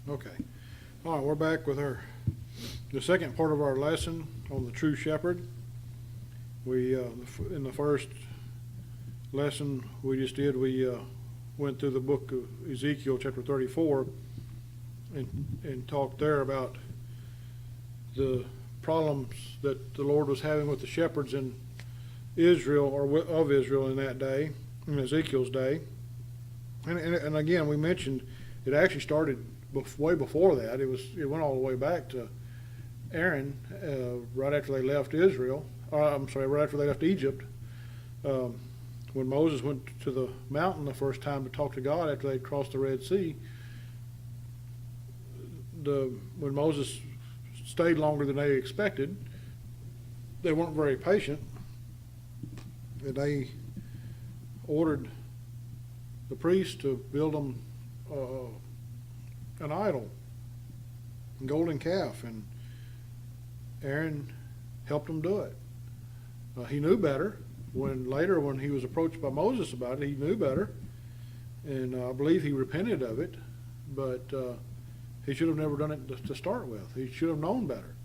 Okay. All right, we're back with the second part of our lesson on the true shepherd. We in the first lesson we just did, we went through the book of Ezekiel, chapter 34, and talked there about the problems that the Lord was having with the shepherds in Israel, or of Israel in that day, in Ezekiel's day. And again, we mentioned it actually started way before that. It went all the way back to Aaron, right after they left Israel. Right after they left Egypt. When Moses went to the mountain the first time to talk to God after they crossed the Red Sea, when Moses stayed longer than they expected, they weren't very patient, and they ordered the priest to build them an idol, a golden calf, and Aaron helped them do it. He knew better. When he was approached by Moses about it, he knew better, and I believe he repented of it, but he should have never done it to start with. He should have known better.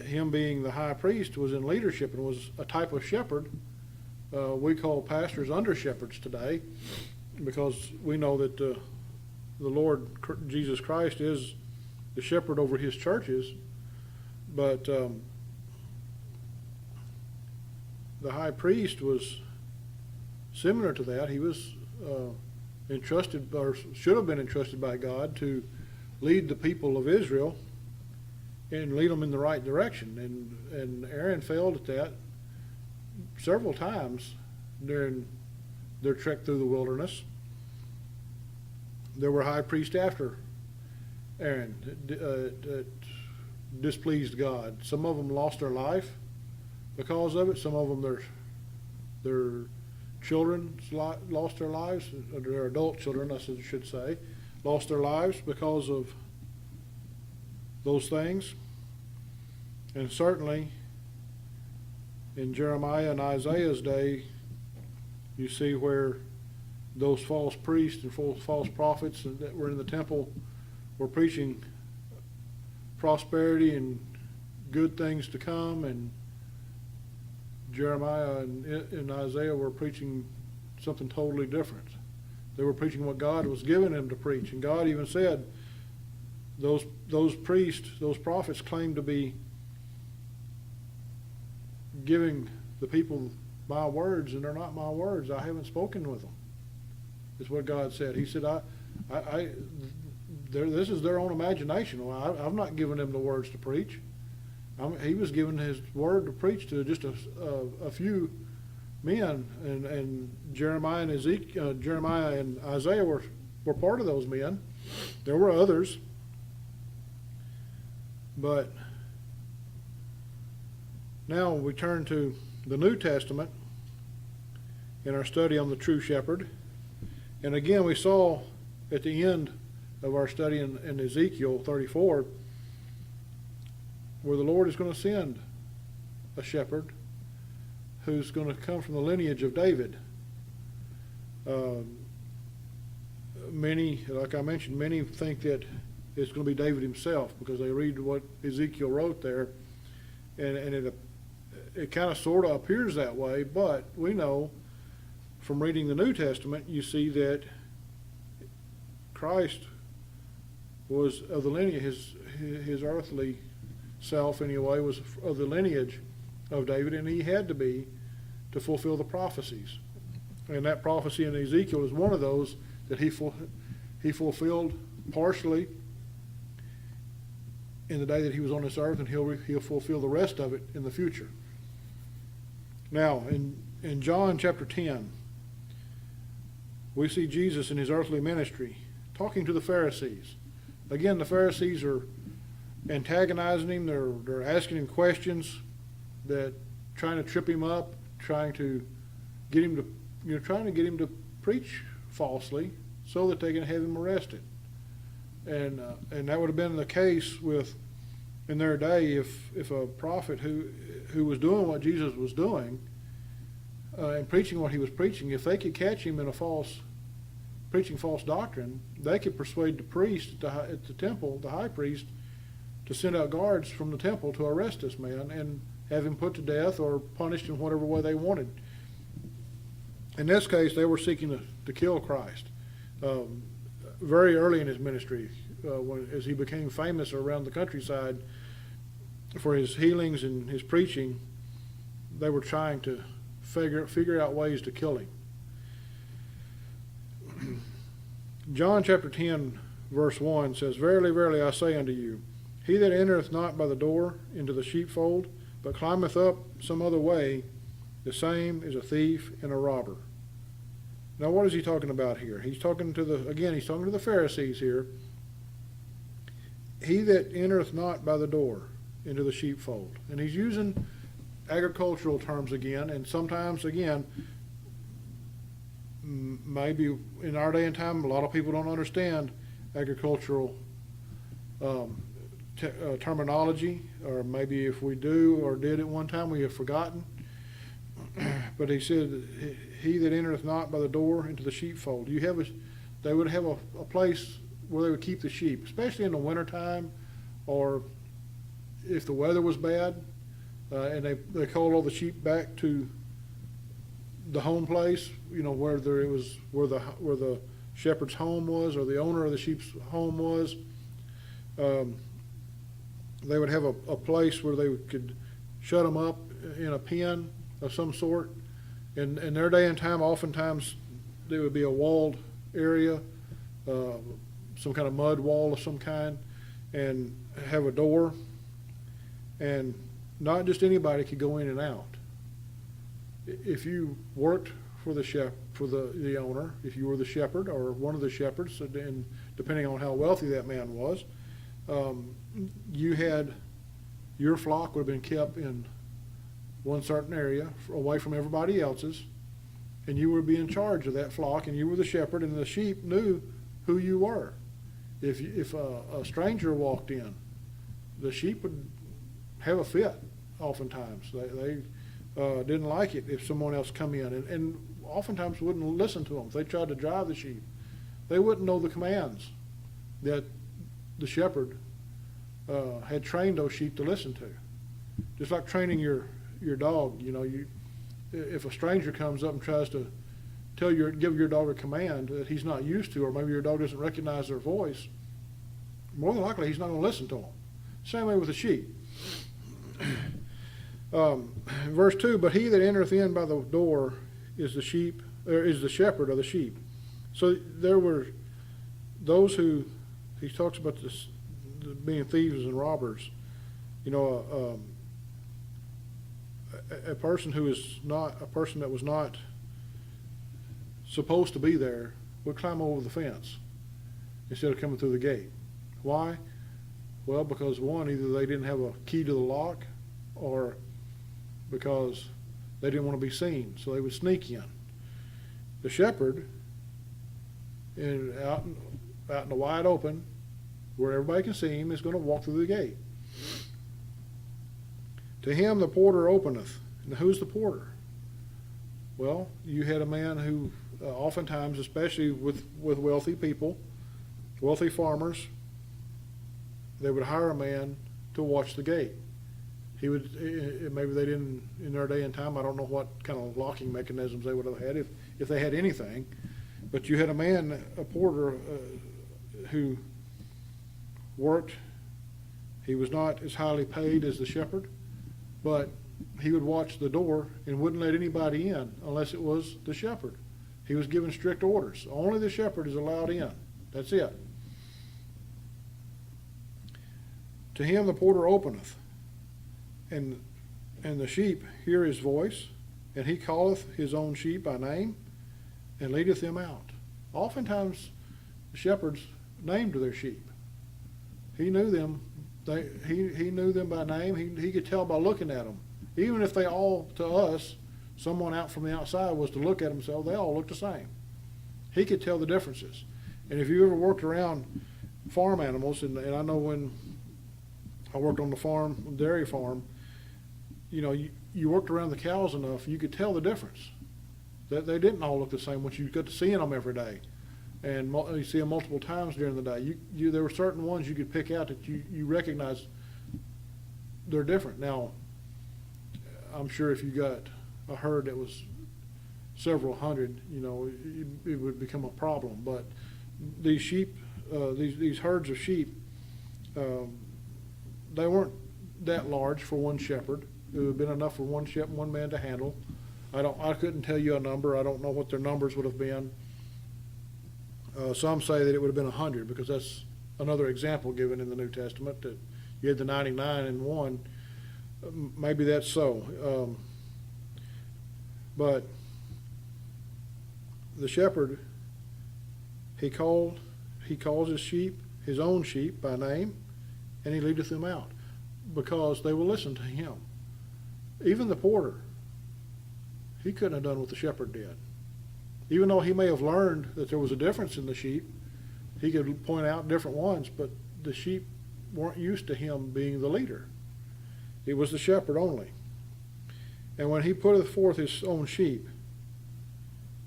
Him being the high priest was in leadership and was a type of shepherd. We call pastors under shepherds today, because we know that the Lord Jesus Christ is the shepherd over his churches, but the high priest was similar to that. He was entrusted, or should have been entrusted by God, to lead the people of Israel and lead them in the right direction. And Aaron failed at that several times during their trek through the wilderness. There were high priests after Aaron that displeased God. Some of them lost their life because of it. Some of them, their children lost their lives, or their adult children, I should say, lost their lives because of those things. And certainly in Jeremiah and Isaiah's day, you see where those false priests and false prophets that were in the temple were preaching prosperity and good things to come, and Jeremiah and Isaiah were preaching something totally different. They were preaching what God was giving them to preach, and God even said those priests, those prophets, claimed to be giving the people my words, and they're not my words. I haven't spoken with them. Is what God said. He said, this is their own imagination. Well, I've not given them the words to preach. He was giving his word to preach to just a few men, and Jeremiah and Isaiah were part of those men. There were others, but now we turn to the New Testament in our study on the true shepherd. And again, we saw at the end of our study in Ezekiel 34 where the Lord is going to send a shepherd who's going to come from the lineage of David. Many, like I mentioned, many think that it's going to be David himself, because they read what Ezekiel wrote there, and it kind of sort of appears that way, but we know from reading the New Testament, you see that Christ was of the lineage, his earthly self anyway was of the lineage of David, and he had to be to fulfill the prophecies. And that prophecy in Ezekiel is one of those that he fulfilled partially in the day that he was on this earth, and he'll fulfill the rest of it in the future. Now, in John chapter 10, we see Jesus in his earthly ministry talking to the Pharisees. Again, the Pharisees are antagonizing him. They're asking him questions, that trying to trip him up, trying to get him to preach falsely so that they can have him arrested. And that would have been the case in their day if a prophet who was doing what Jesus was doing and preaching what he was preaching, if they could catch him in a false preaching false doctrine, they could persuade the priest at the temple, the high priest, to send out guards from the temple to arrest this man and have him put to death or punished in whatever way they wanted. In this case, they were seeking to kill Christ. Very early in his ministry, as he became famous around the countryside for his healings and his preaching, they were trying to figure out ways to kill him. John chapter 10, verse 1 says, "Verily, verily, I say unto you, he that entereth not by the door into the sheepfold, but climbeth up some other way, the same is a thief and a robber." Now, what is he talking about here? He's talking to the Pharisees here. He that entereth not by the door into the sheepfold. And he's using agricultural terms again, and sometimes, again, maybe in our day and time, a lot of people don't understand agricultural terminology, or maybe if we do or did at one time, we have forgotten. But he said, he that entereth not by the door into the sheepfold. They would have a place where they would keep the sheep, especially in the wintertime, or if the weather was bad, and they called all the sheep back to the home place, where the shepherd's home was, or the owner of the sheep's home was. They would have a place where they could shut them up in a pen of some sort. In their day and time, oftentimes there would be a walled area, some kind of mud wall of some kind, and have a door. And not just anybody could go in and out. If you worked for the owner, if you were the shepherd or one of the shepherds, and depending on how wealthy that man was, your flock would have been kept in one certain area away from everybody else's, and you would be in charge of that flock, and you were the shepherd, and the sheep knew who you were. If a stranger walked in, the sheep would have a fit. Oftentimes they didn't like it if someone else come in, and oftentimes wouldn't listen to them. If they tried to drive the sheep, they wouldn't know the commands that the shepherd had trained those sheep to listen to. Just like training your dog. If a stranger comes up and tries to give your dog a command that he's not used to, or maybe your dog doesn't recognize their voice, more than likely he's not going to listen to them. Same way with the sheep. Verse 2, "But he that entereth in by the door is the shepherd of the sheep." So there were those who, he talks about this being thieves and robbers. A person that was not supposed to be there would climb over the fence instead of coming through the gate. Why? Well, because one, either they didn't have a key to the lock, or because they didn't want to be seen, so they would sneak in. The shepherd, out in the wide open, where everybody can see him, is going to walk through the gate. "To him the porter openeth." Now, who's the porter? Well, you had a man who, oftentimes, especially with wealthy people, wealthy farmers, they would hire a man to watch the gate. He would, maybe they didn't in their day and time, I don't know what kind of locking mechanisms they would have had if they had anything, but you had a porter who worked. He was not as highly paid as the shepherd, but he would watch the door and wouldn't let anybody in unless it was the shepherd. He was given strict orders. Only the shepherd is allowed in. That's it. "To him the porter openeth, and the sheep hear his voice, and he calleth his own sheep by name, and leadeth them out." Oftentimes, the shepherds named their sheep. He knew them. He knew them by name. He could tell by looking at them. Even if they all, to us, someone out from the outside was to look at them and say, "Oh, they all look the same." He could tell the differences. And if you ever worked around farm animals, and I know when I worked on the dairy farm, you worked around the cows enough, you could tell the difference. That they didn't all look the same once you got to seeing them every day. And you see them multiple times during the day. There were certain ones you could pick out that you recognize they're different. Now, I'm sure if you got a herd that was several hundred, it would become a problem. But these sheep, these herds of sheep, they weren't that large for one shepherd. It would have been enough for one man to handle. I couldn't tell you a number. I don't know what their numbers would have been. Some say that it would have been 100, because that's another example given in the New Testament, that you had the 99 and one. Maybe that's so. But the shepherd, he calls his sheep, his own sheep, by name, and he leadeth them out, because they will listen to him. Even the porter, he couldn't have done what the shepherd did. Even though he may have learned that there was a difference in the sheep, he could point out different ones, but the sheep weren't used to him being the leader. It was the shepherd only. And when he putteth forth his own sheep,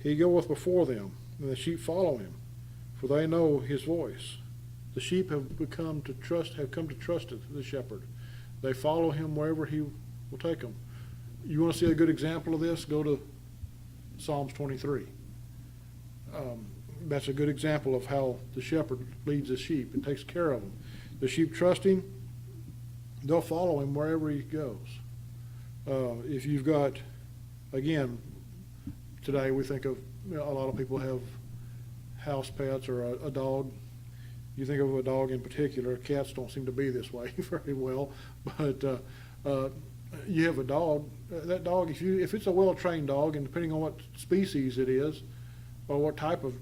he goeth before them, and the sheep follow him, for they know his voice. The sheep have come to trust the shepherd. They follow him wherever he will take them. You want to see a good example of this? Go to Psalms 23. That's a good example of how the shepherd leads the sheep and takes care of them. The sheep trust him. They'll follow him wherever he goes. If you've got, again, today we think of, a lot of people have house pets or a dog. You think of a dog in particular. Cats don't seem to be this way very well, but you have a dog. That dog, if it's a well-trained dog, and depending on what species it is, or what type of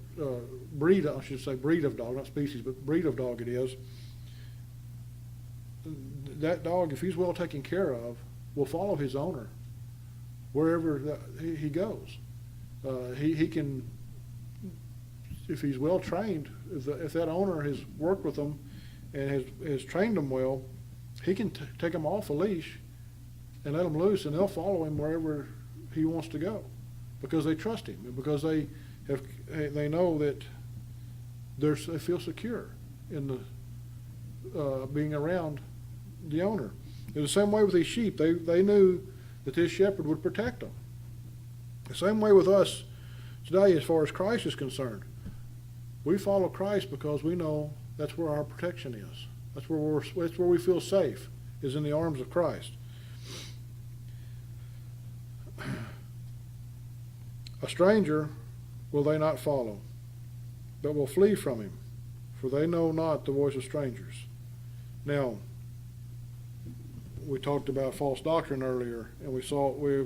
breed, I should say breed of dog, not species, but breed of dog it is, that dog, if he's well taken care of, will follow his owner wherever he goes. He can, if he's well trained, if that owner has worked with them and has trained them well, he can take them off a leash and let them loose, and they'll follow him wherever he wants to go, because they trust him, and because they know that they feel secure in the being around the owner. It was the same way with these sheep. They knew that this shepherd would protect them. The same way with us today, as far as Christ is concerned. We follow Christ because we know that's where our protection is. That's where we feel safe, is in the arms of Christ. A stranger will they not follow, but will flee from him, for they know not the voice of strangers. Now, we talked about false doctrine earlier, and we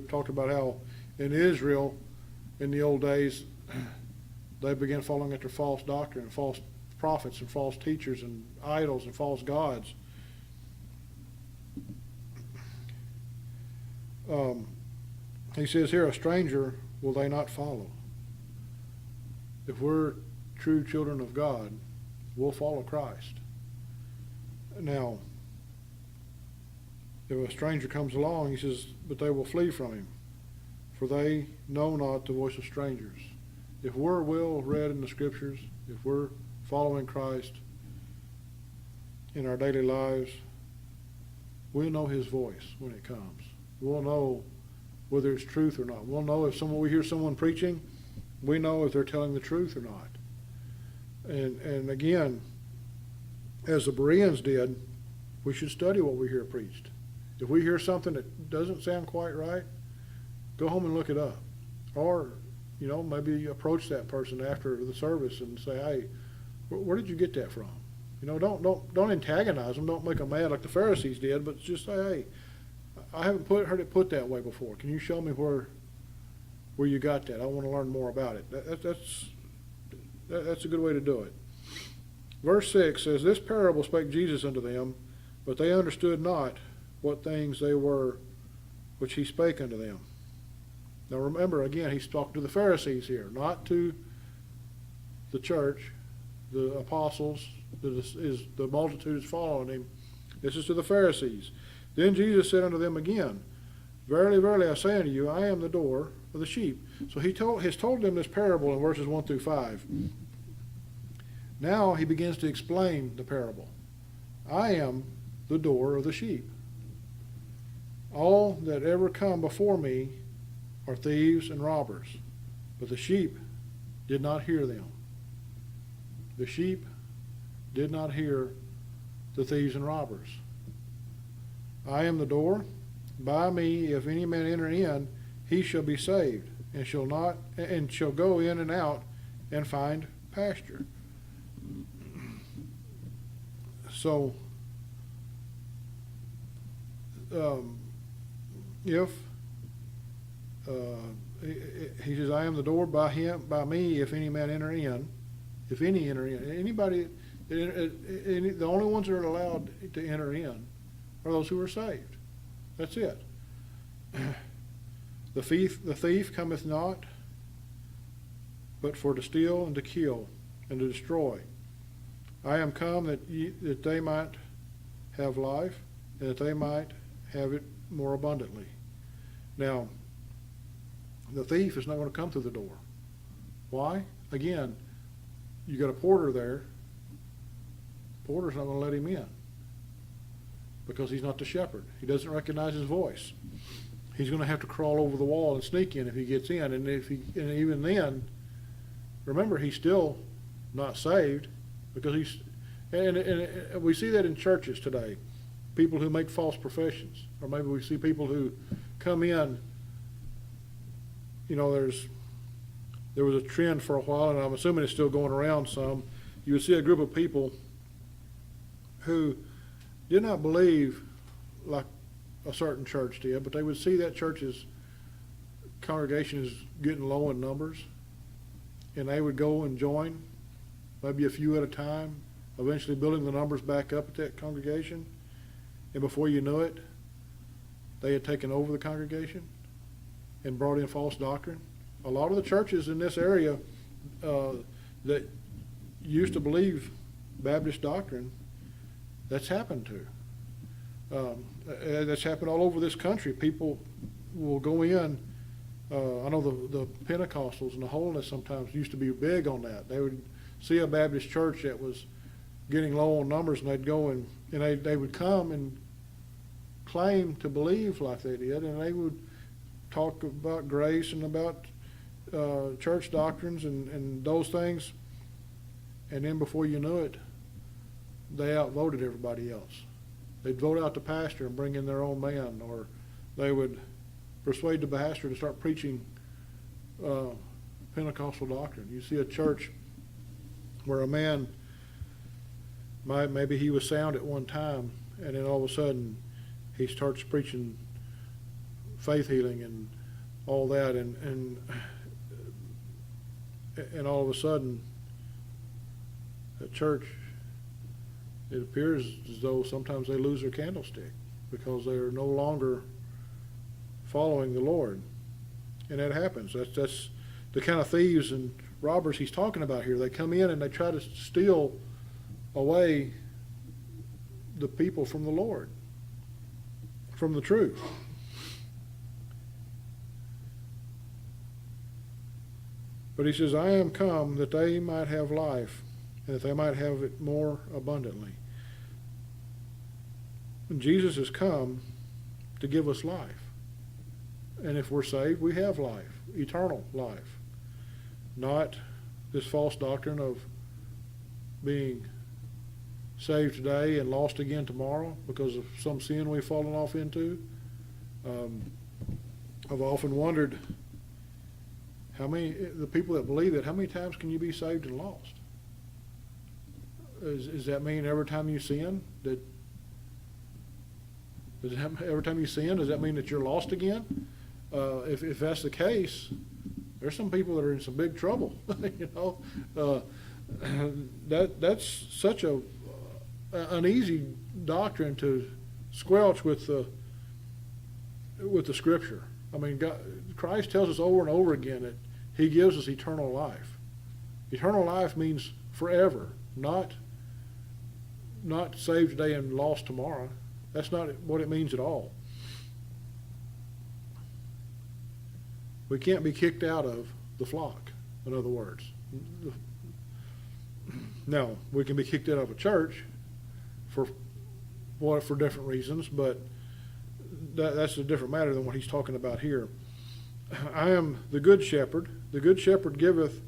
talked about how in Israel, in the old days, they began following after false doctrine, and false prophets, and false teachers, and idols, and false gods. He says here, a stranger will they not follow. If we're true children of God, we'll follow Christ. Now, if a stranger comes along, he says, but they will flee from him, for they know not the voice of strangers. If we're well read in the Scriptures, if we're following Christ in our daily lives, we'll know his voice when it comes. We'll know whether it's truth or not. We'll know if we hear someone preaching, we know if they're telling the truth or not. And again, as the Bereans did, we should study what we hear preached. If we hear something that doesn't sound quite right, go home and look it up. Or, maybe approach that person after the service and say, hey, where did you get that from? Don't antagonize them. Don't make them mad like the Pharisees did, but just say, hey, I haven't heard it put that way before. Can you show me where you got that? I want to learn more about it. That's a good way to do it. Verse 6 says, this parable spake Jesus unto them, but they understood not what things they were which he spake unto them. Now remember, again, he's talking to the Pharisees here, not to the church, the apostles, the multitude is following him. This is to the Pharisees. Then Jesus said unto them again, verily, verily, I say unto you, I am the door of the sheep. So he has told them this parable in verses 1 through 5. Now he begins to explain the parable. I am the door of the sheep. All that ever come before me are thieves and robbers, but the sheep did not hear them. The sheep did not hear the thieves and robbers. I am the door. By me, if any man enter in, he shall be saved, and shall go in and out and find pasture. So, if he says, I am the door, by me, if any man enter in, if any enter in, anybody, the only ones that are allowed to enter in are those who are saved. That's it. The thief cometh not, but for to steal and to kill and to destroy. I am come that they might have life, and that they might have it more abundantly. Now, the thief is not going to come through the door. Why? Again, you got a porter there. Porter's not going to let him in because he's not the shepherd. He doesn't recognize his voice. He's going to have to crawl over the wall and sneak in if he gets in. And even then, remember, he's still not saved because and we see that in churches today. People who make false professions, or maybe we see people who come in. You know, there was a trend for a while, and I'm assuming it's still going around some. You would see a group of people who did not believe like a certain church did, but they would see that church's congregation is getting low in numbers, and they would go and join, maybe a few at a time, eventually building the numbers back up at that congregation, and before you knew it, they had taken over the congregation and brought in false doctrine. A lot of the churches in this area that used to believe Baptist doctrine, that's happened to. That's happened all over this country. People will go in. I know the Pentecostals and the Holiness sometimes used to be big on that. They would see a Baptist church that was getting low on numbers, and they'd go and they would come and claim to believe like they did, and they would talk about grace and about church doctrines and those things, and then before you knew it, they outvoted everybody else. They'd vote out the pastor and bring in their own man, or they would persuade the pastor to start preaching Pentecostal doctrine. You see a church where a man, maybe he was sound at one time, and then all of a sudden he starts preaching faith healing and all that, and all of a sudden the church, it appears as though sometimes they lose their candlestick because they are no longer following the Lord. And that happens. That's the kind of thieves and robbers he's talking about here. They come in and they try to steal away the people from the Lord, from the truth. But he says, I am come that they might have life, and that they might have it more abundantly. And Jesus has come to give us life. And if we're saved, we have life, eternal life. Not this false doctrine of being saved today and lost again tomorrow because of some sin we've fallen off into. I've often wondered the people that believe it, how many times can you be saved and lost? Does that mean every time you sin every time you sin, does that mean that you're lost again? If that's the case, there's some people that are in some big trouble. That's such an easy doctrine to squelch with the Scripture. I mean, Christ tells us over and over again that He gives us eternal life. Eternal life means forever, not saved today and lost tomorrow. That's not what it means at all. We can't be kicked out of the flock, in other words. Now, we can be kicked out of a church for different reasons, but that's a different matter than what he's talking about here. I am the good shepherd. The good shepherd giveth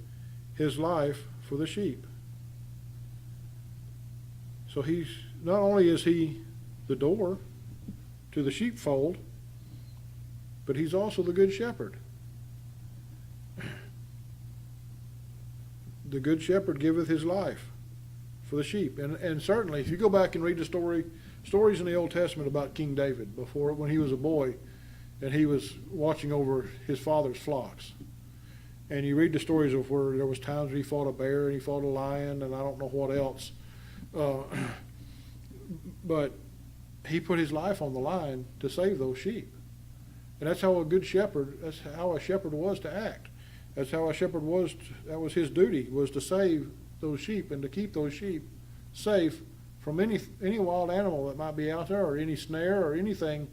his life for the sheep. So he's not only is he the door to the sheepfold, but he's also the good shepherd. The good shepherd giveth his life for the sheep. And certainly, if you go back and read the stories in the Old Testament about King David, before when he was a boy and he was watching over his father's flocks. And you read the stories of where there was times where he fought a bear and he fought a lion and I don't know what else. But he put his life on the line to save those sheep. And that's how a shepherd was to act. That's how a shepherd was, that was his duty, was to save those sheep and to keep those sheep safe from any wild animal that might be out there, or any snare or anything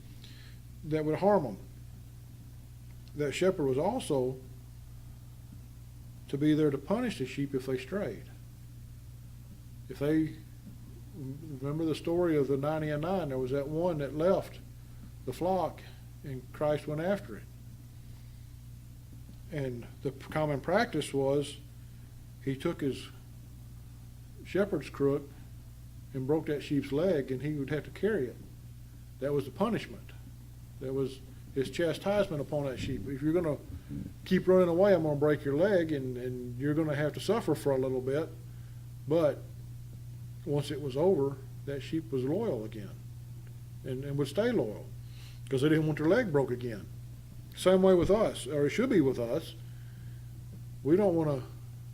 that would harm them. That shepherd was also to be there to punish the sheep if they strayed. If they, remember the story of the 90 and 9, there was that one that left the flock and Christ went after it. And the common practice was he took his shepherd's crook and broke that sheep's leg, and he would have to carry it. That was the punishment. That was his chastisement upon that sheep. If you're going to keep running away, I'm going to break your leg, and you're going to have to suffer for a little bit. But once it was over, that sheep was loyal again and would stay loyal because they didn't want their leg broke again. Same way with us, or it should be with us. We don't want to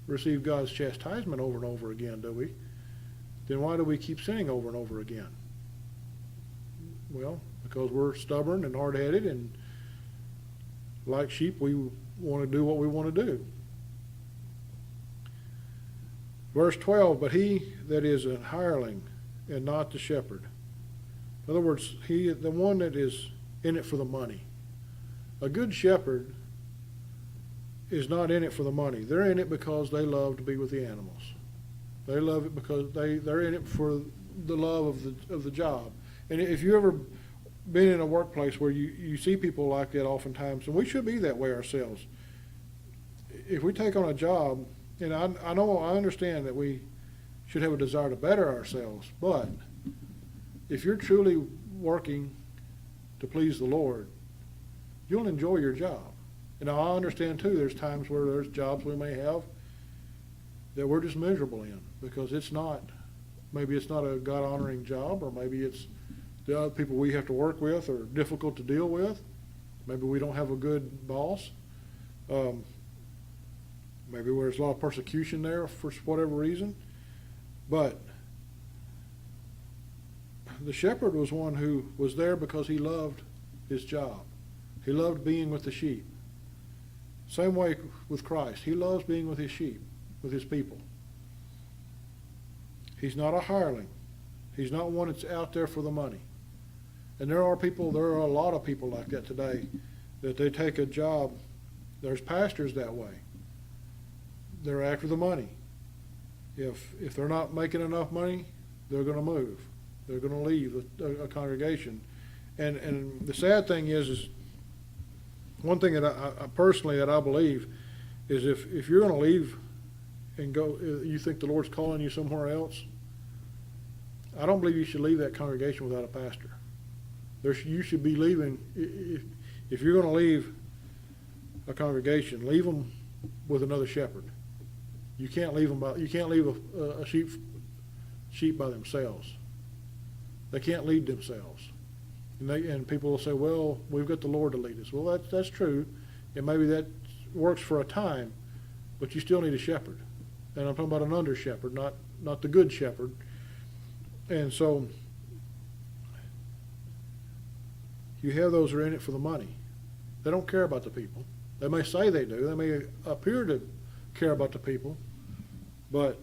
receive God's chastisement over and over again, do we? Then why do we keep sinning over and over again? Well, because we're stubborn and hard-headed, and like sheep, we want to do what we want to do. Verse 12, but he that is an hireling and not the shepherd. In other words, the one that is in it for the money. A good shepherd is not in it for the money. They're in it because they love to be with the animals. They love it because they're in it for the love of the job. And if you've ever been in a workplace where you see people like that oftentimes, and we should be that way ourselves. If we take on a job, and I understand that we should have a desire to better ourselves, but if you're truly working to please the Lord, you'll enjoy your job. And I understand too, there's times where there's jobs we may have that we're just miserable in because maybe it's not a God-honoring job, or maybe it's the other people we have to work with are difficult to deal with. Maybe we don't have a good boss. Maybe there's a lot of persecution there for whatever reason. But the shepherd was one who was there because he loved his job. He loved being with the sheep. Same way with Christ. He loves being with his sheep, with his people. He's not a hireling. He's not one that's out there for the money. And there are a lot of people like that today, that they take a job. There's pastors that way. They're after the money. If they're not making enough money, they're going to move. They're going to leave a congregation. And the sad thing is one thing that I personally that I believe is if you're going to leave and go, you think the Lord's calling you somewhere else, I don't believe you should leave that congregation without a pastor. You should be leaving. If you're going to leave a congregation, leave them with another shepherd. You can't leave a sheep by themselves. They can't lead themselves. And people will say, well, we've got the Lord to lead us. Well, that's true, and maybe that works for a time, but you still need a shepherd. And I'm talking about an under shepherd, not the good shepherd. And so you have those who are in it for the money. They don't care about the people. They may say they do. They may appear to care about the people. But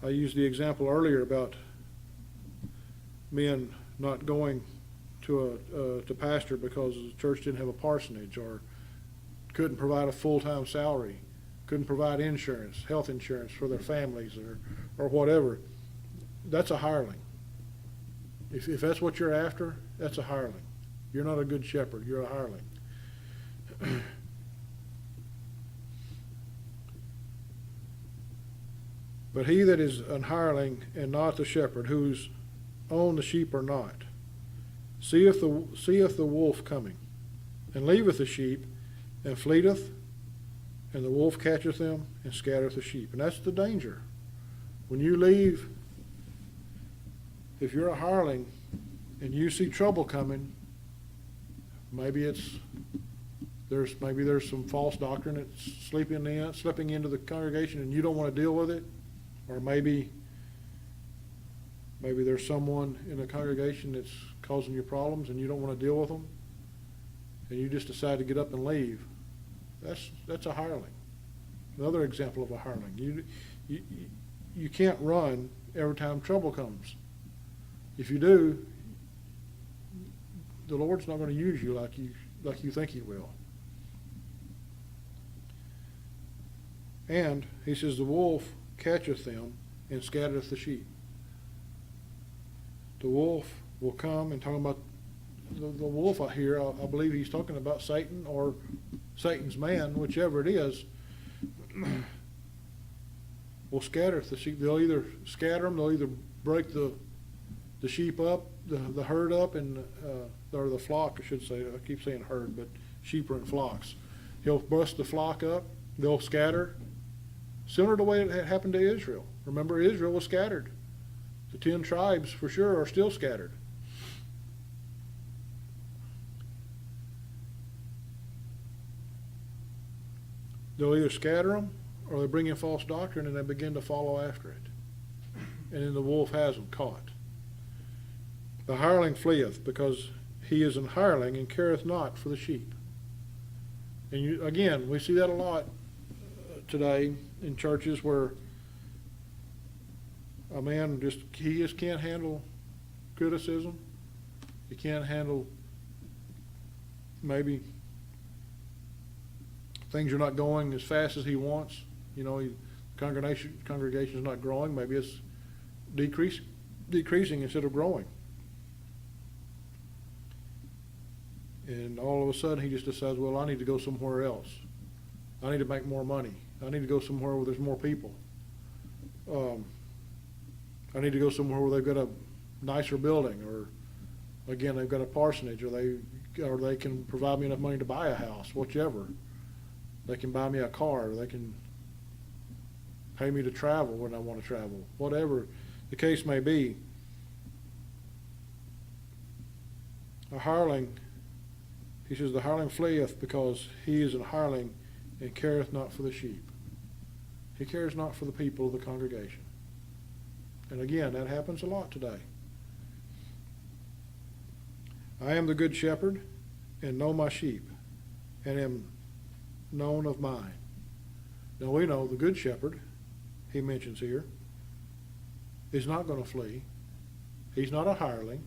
I used the example earlier about men not going to pastor because the church didn't have a parsonage or couldn't provide a full-time salary couldn't provide insurance, health insurance for their families or whatever. That's a hireling. If that's what you're after, that's a hireling. You're not a good shepherd. You're a hireling. But he that is an hireling and not the shepherd, whose own the sheep are not, seeth the wolf coming, and leaveth the sheep, and fleeteth, and the wolf catcheth them, and scattereth the sheep. And that's the danger. When you leave, if you're a hireling, and you see trouble coming, maybe there's some false doctrine that's slipping into the congregation, and you don't want to deal with it. Or maybe there's someone in the congregation that's causing you problems and you don't want to deal with them, and you just decide to get up and leave. That's a hireling. Another example of a hireling. You can't run every time trouble comes. If you do, the Lord's not going to use you like you think He will. And He says, the wolf catcheth them and scattereth the sheep. The wolf will come, and talking about the wolf out here, I believe he's talking about Satan or Satan's man, whichever it is, will scatter the sheep. They'll either scatter them, they'll either break the sheep up, the herd up, or the flock, I should say. I keep saying herd, but sheep are in flocks. He'll bust the flock up, they'll scatter. Similar to the way it happened to Israel. Remember, Israel was scattered. The 10 tribes, for sure, are still scattered. They'll either scatter them, or they bring in false doctrine and they begin to follow after it. And then the wolf has them caught. The hireling fleeth, because he is an hireling and careth not for the sheep. And again, we see that a lot today in churches where a man just can't handle criticism. He can't handle maybe things are not going as fast as he wants. The congregation is not growing. Maybe it's decreasing instead of growing. And all of a sudden he just decides, well, I need to go somewhere else. I need to make more money. I need to go somewhere where there's more people. I need to go somewhere where they've got a nicer building, or again, they've got a parsonage, or they can provide me enough money to buy a house, whichever. They can buy me a car, or they can pay me to travel when I want to travel. Whatever the case may be, a hireling, he says, the hireling fleeth, because he is an hireling and careth not for the sheep. He cares not for the people of the congregation. And again, that happens a lot today. I am the good shepherd, and know my sheep, and am known of mine. Now we know the good shepherd, he mentions here, is not going to flee. He's not a hireling,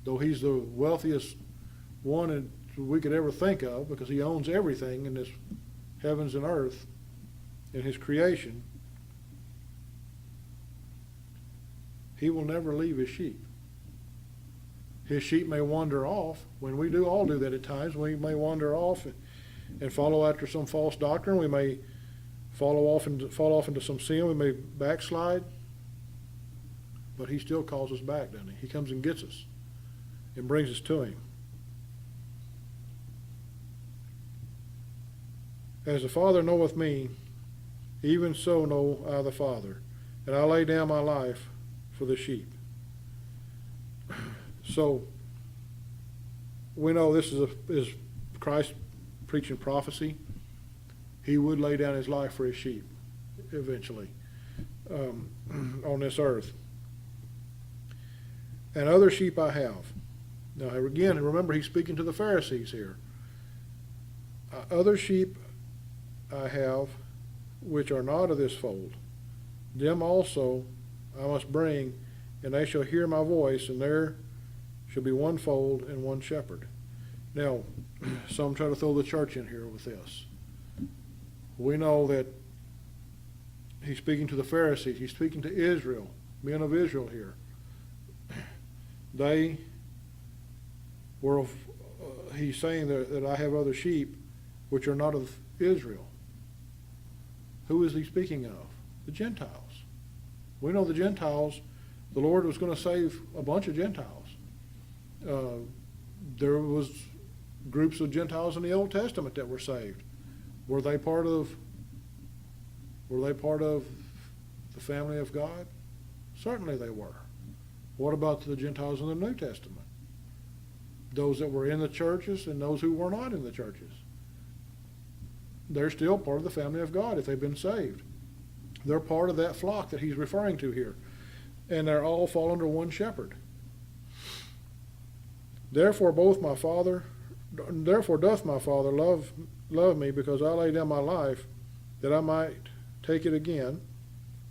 though he's the wealthiest one we could ever think of, because he owns everything in this heavens and earth, in his creation. He will never leave his sheep. His sheep may wander off. When we all do that at times, we may wander off and follow after some false doctrine. We may fall off into some sin. We may backslide. But he still calls us back, doesn't he? He comes and gets us and brings us to him. As the Father knoweth me, even so know I the Father, and I lay down my life for the sheep. So we know this is Christ preaching prophecy. He would lay down his life for his sheep eventually on this earth. And other sheep I have. Now again, remember he's speaking to the Pharisees here. Other sheep I have, which are not of this fold. Them also I must bring, and they shall hear my voice, and there shall be one fold and one shepherd. Now, some try to throw the church in here with this. We know that he's speaking to the Pharisees. He's speaking to Israel, men of Israel here. They were, he's saying that I have other sheep which are not of Israel. Who is he speaking of? The Gentiles. We know the Gentiles, the Lord was going to save a bunch of Gentiles. There was groups of Gentiles in the Old Testament that were saved. Were they part of the family of God? Certainly they were. What about the Gentiles in the New Testament? Those that were in the churches and those who were not in the churches. They're still part of the family of God if they've been saved. They're part of that flock that he's referring to here. And they're all fall under one shepherd. Therefore doth my Father love me, because I lay down my life that I might take it again.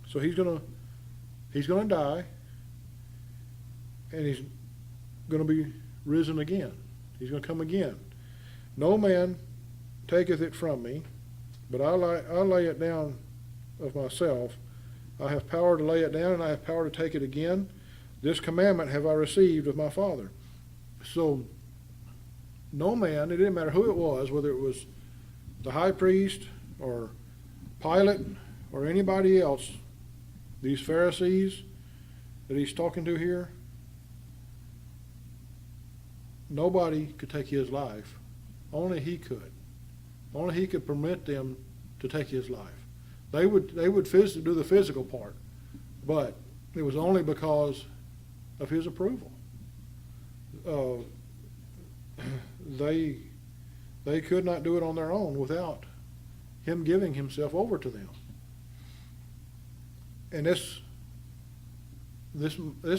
So he's gonna die, and he's gonna be risen again. He's gonna come again. No man taketh it from me, but I lay it down of myself. I have power to lay it down, and I have power to take it again. This commandment have I received of my Father. So no man, it didn't matter who it was, whether it was the high priest or Pilate or anybody else, these Pharisees that he's talking to here, nobody could take his life. Only he could. Only he could permit them to take his life. They would do the physical part, but it was only because of his approval. They could not do it on their own without him giving himself over to them. And this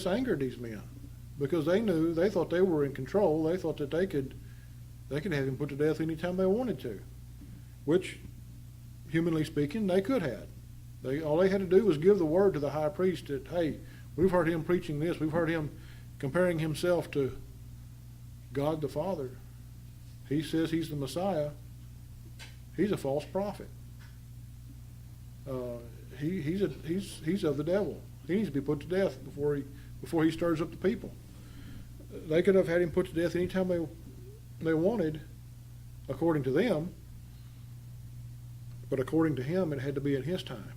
angered these men, because they thought they were in control. They thought that they could have him put to death anytime they wanted to, which, humanly speaking, they could have. All they had to do was give the word to the high priest that, hey, we've heard him preaching this. We've heard him comparing himself to God the Father. He says he's the Messiah. He's a false prophet. He's of the devil. He needs to be put to death before he stirs up the people. They could have had him put to death anytime they wanted, according to them, but according to him, it had to be in his time.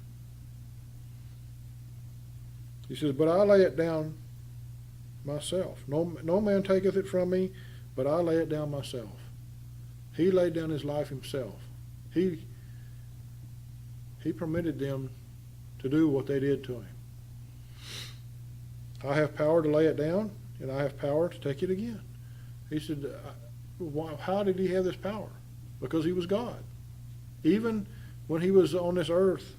He says, but I lay it down myself. No man taketh it from me, but I lay it down myself. He laid down his life himself. He permitted them to do what they did to him. I have power to lay it down, and I have power to take it again. He said, how did he have this power? Because he was God. Even when he was on this earth,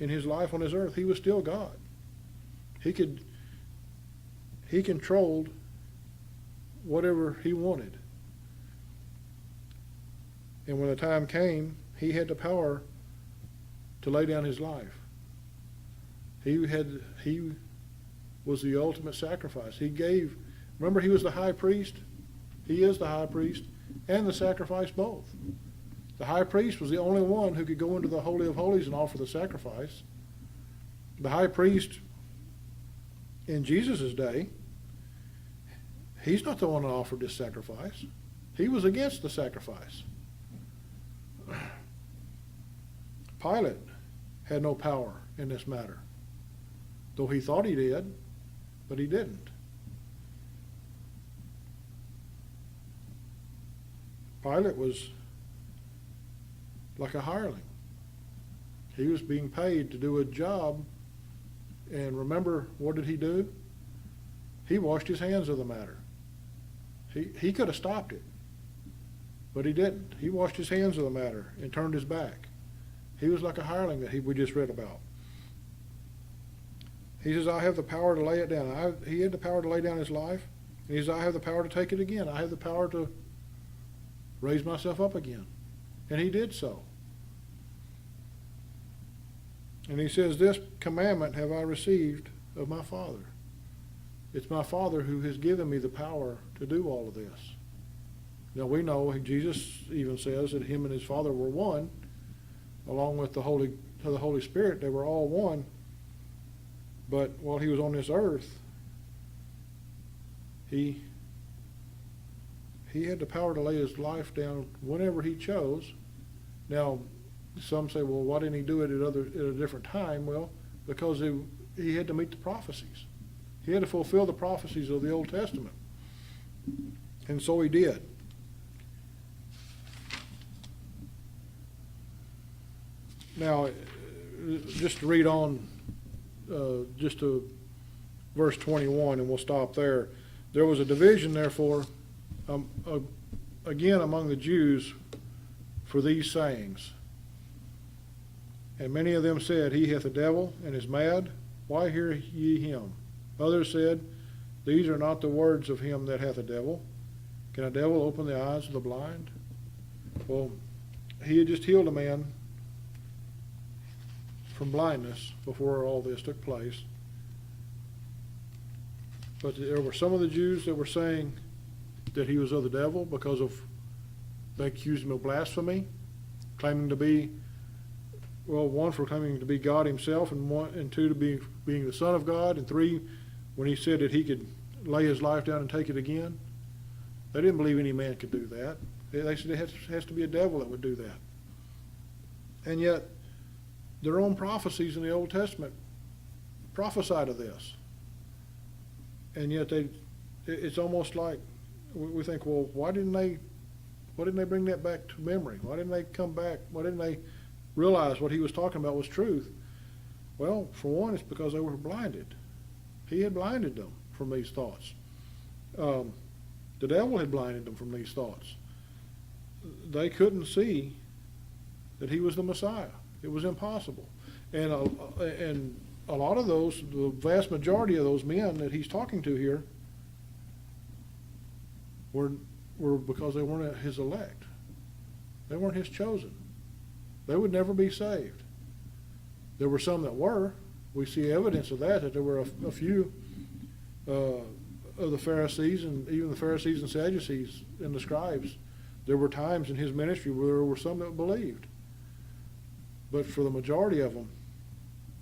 in his life on this earth, he was still God. He controlled whatever he wanted. And when the time came, he had the power to lay down his life. He was the ultimate sacrifice. Remember, he was the high priest. He is the high priest and the sacrifice both. The high priest was the only one who could go into the Holy of Holies and offer the sacrifice. The high priest in Jesus' day, he's not the one that offered this sacrifice. He was against the sacrifice. Pilate had no power in this matter, though he thought he did, but he didn't. Pilate was like a hireling. He was being paid to do a job, and remember, what did he do? He washed his hands of the matter. He could have stopped it, but he didn't. He washed his hands of the matter and turned his back. He was like a hireling that we just read about. He says, I have the power to lay it down. He had the power to lay down his life. And he says, I have the power to take it again. I have the power to raise myself up again. And he did so. And he says, this commandment have I received of my Father. It's my Father who has given me the power to do all of this. Now we know, Jesus even says that him and his Father were one. along with the Holy Spirit. They were all one. But while he was on this earth, he had the power to lay his life down whenever he chose. Now, some say, well, why didn't he do it at a different time? Well, because he had to meet the prophecies. He had to fulfill the prophecies of the Old Testament. And so he did. Now, just to read on, just to verse 21, and we'll stop there. There was a division, therefore, again among the Jews for these sayings. And many of them said, He hath a devil, and is mad. Why hear ye him? Others said, These are not the words of him that hath a devil. Can a devil open the eyes of the blind? Well, he had just healed a man from blindness before all this took place. But there were some of the Jews that were saying that he was of the devil because they accused him of blasphemy, claiming to be, well, one, for claiming to be God himself, and two, to being the Son of God, and three, when he said that he could lay his life down and take it again. They didn't believe any man could do that. They said it has to be a devil that would do that. And yet, their own prophecies in the Old Testament prophesied of this. And yet it's almost like we think, well, why didn't they bring that back to memory? Why didn't they come back? Why didn't they realize what he was talking about was truth? Well, for one, it's because they were blinded. He had blinded them from these thoughts. The devil had blinded them from these thoughts. They couldn't see that he was the Messiah. It was impossible. And a lot of those, the vast majority of those men that he's talking to here were because they weren't his elect. They weren't his chosen. They would never be saved. There were some that were. We see evidence of that there were a few of the Pharisees, and even the Pharisees and Sadducees and the scribes. There were times in his ministry where there were some that believed. But for the majority of them,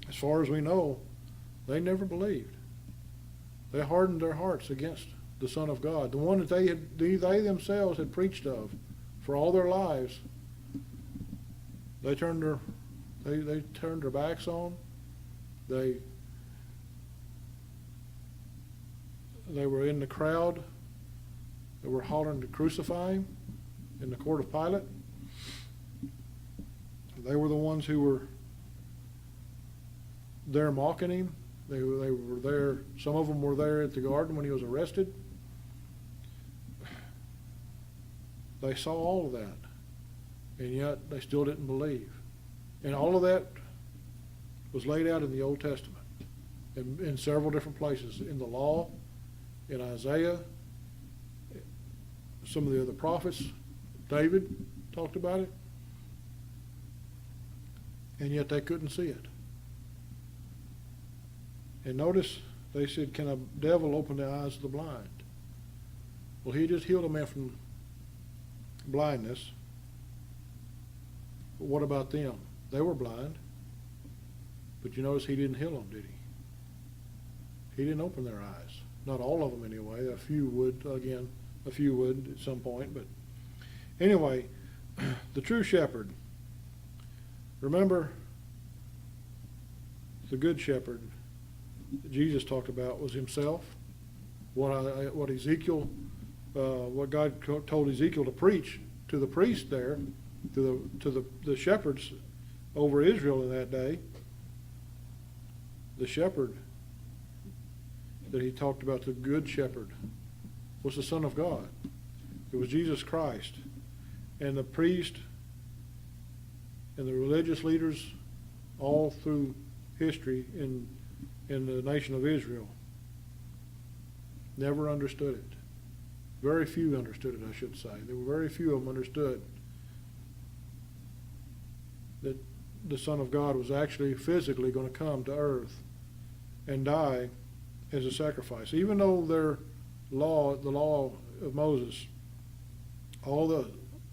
as far as we know, they never believed. They hardened their hearts against the Son of God, the one that they themselves had preached of for all their lives. They turned their backs on. They were in the crowd. They were hollering to crucify him in the court of Pilate. They were the ones who were there mocking him. They were there. Some of them were there at the garden when he was arrested. They saw all of that, and yet they still didn't believe. And all of that was laid out in the Old Testament, in several different places, in the law, in Isaiah, some of the other prophets. David talked about it. And yet they couldn't see it. And notice they said, can a devil open the eyes of the blind? Well, he just healed a man from blindness. But what about them? They were blind. But you notice he didn't heal them, did he? He didn't open their eyes. Not all of them anyway. A few would at some point. But anyway, the true shepherd. Remember, the good shepherd that Jesus talked about was himself. What Ezekiel, what God told Ezekiel to preach to the priest there, to the shepherds over Israel in that day. The shepherd that he talked about, the good shepherd, was the Son of God. It was Jesus Christ. And the priest and the religious leaders all through history in the nation of Israel never understood it. Very few understood it, I should say. There were very few of them understood that the Son of God was actually physically going to come to earth and die as a sacrifice. Even though the law of Moses, all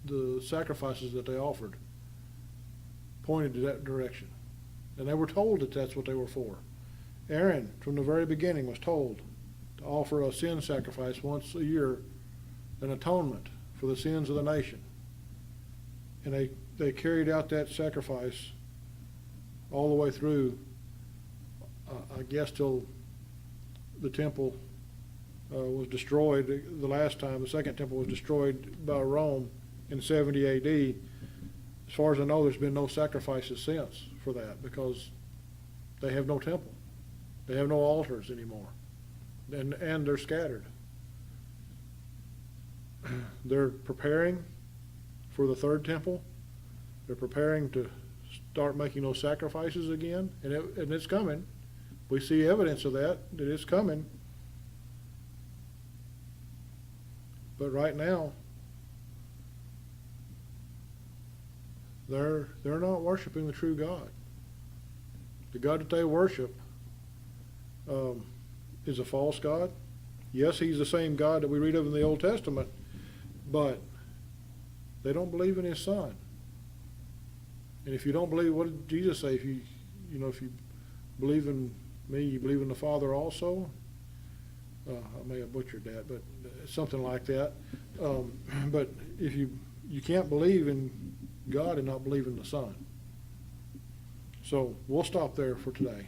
the sacrifices that they offered pointed to that direction. And they were told that that's what they were for. Aaron, from the very beginning, was told to offer a sin sacrifice once a year, an atonement for the sins of the nation. And they carried out that sacrifice all the way through, I guess, till the temple was destroyed the last time. The second temple was destroyed by Rome in 70 A.D. As far as I know, there's been no sacrifices since for that, because they have no temple. They have no altars anymore. And they're scattered. They're preparing for the third temple. They're preparing to start making those sacrifices again, and it's coming. We see evidence of that it's coming. But right now, they're not worshiping the true God. The God that they worship is a false God. Yes, he's the same God that we read of in the Old Testament, but they don't believe in his Son. And if you don't believe, what did Jesus say? If you believe in me, you believe in the Father also. I may have butchered that, but something like that. But if you can't believe in God and not believe in the Son. So we'll stop there for today.